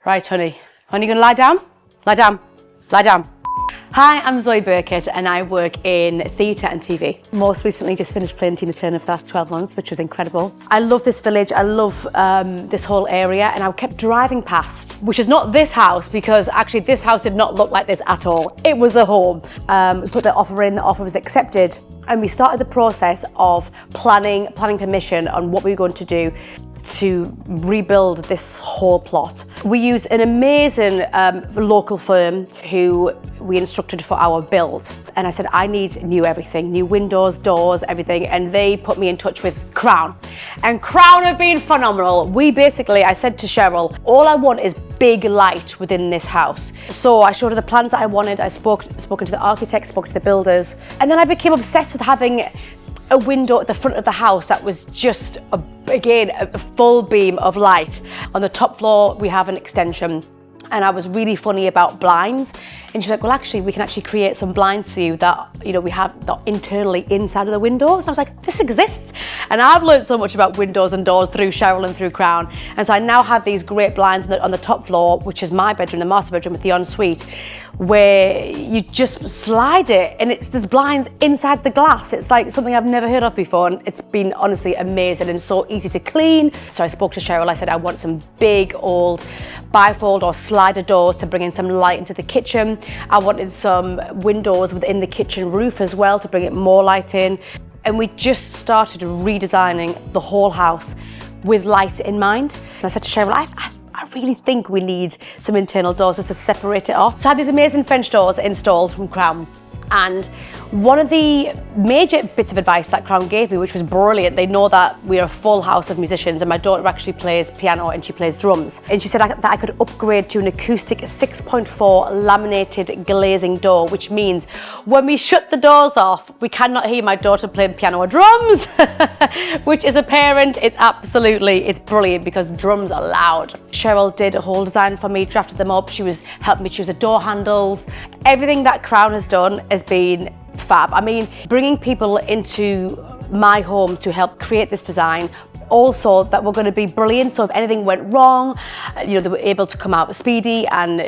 Right, honey. Honey, you gonna lie down? Lie down. Lie down. Hi, I'm Zoe Birkett and I work in theatre and TV. Most recently just finished playing Tina Turner for the last 12 months, which was incredible. I love this village, I love this whole area, and I kept driving past, which is not this house, because actually this house did not look like this at all. It was a home. We put the offer in, the offer was accepted, and we started the process of planning permission on what we were going to do to rebuild this whole plot. We used an amazing local firm who we instructed for our build. And I said, I need new everything, new windows, doors, everything. And they put me in touch with Crown. And Crown have been phenomenal. I said to Cheryl, all I want is big light within this house. So I showed her the plans that I wanted. I spoken to the architects, spoke to the builders. And then I became obsessed with having a window at the front of the house that was just, again, a full beam of light. On the top floor, we have an extension. And I was really funny about blinds. And she's like, well, actually, we can actually create some blinds for you that, we have that internally inside of the windows. And I was like, this exists. And I've learned so much about windows and doors through Cheryl and through Crown. And so I now have these great blinds on the top floor, which is my bedroom, the master bedroom with the ensuite, where you just slide it and there's blinds inside the glass. It's like something I've never heard of before. And it's been honestly amazing and so easy to clean. So I spoke to Cheryl. I said, I want some big old bifold or slider doors to bring in some light into the kitchen. I wanted some windows within the kitchen roof as well to bring it more light in. And we just started redesigning the whole house with light in mind. And I said to Cheryl, I really think we need some internal doors just to separate it off. So I had these amazing French doors installed from Crown. And one of the major bits of advice that Crown gave me, which was brilliant, they know that we're a full house of musicians and my daughter actually plays piano and she plays drums. And she said that I could upgrade to an acoustic 6.4 laminated glazing door, which means when we shut the doors off, we cannot hear my daughter playing piano or drums, which as a parent, it's brilliant because drums are loud. Cheryl did a whole design for me, drafted them up. She was helping me choose the door handles. Everything that Crown has done has been fab. I mean, bringing people into my home to help create this design, also that we're going to be brilliant. So if anything went wrong, they were able to come out speedy and,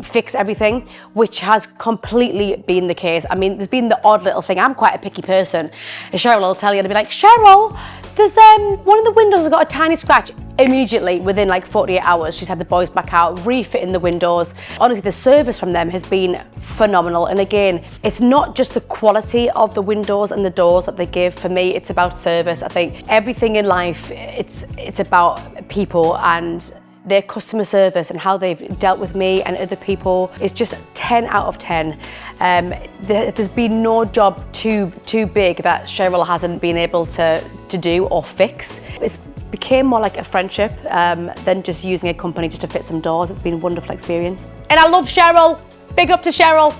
fix everything, which has completely been the case. I mean, there's been the odd little thing. I'm quite a picky person. And Cheryl will tell you, and I'll be like, Cheryl, there's one of the windows has got a tiny scratch. Immediately, within like 48 hours, she's had the boys back out, refitting the windows. Honestly, the service from them has been phenomenal. And again, it's not just the quality of the windows and the doors that they give. For me, it's about service. I think everything in life, it's about people and their customer service and how they've dealt with me and other people is just 10 out of 10. There's been no job too big that Cheryl hasn't been able to do or fix. It's became more like a friendship than just using a company just to fit some doors. It's been a wonderful experience. And I love Cheryl. Big up to Cheryl.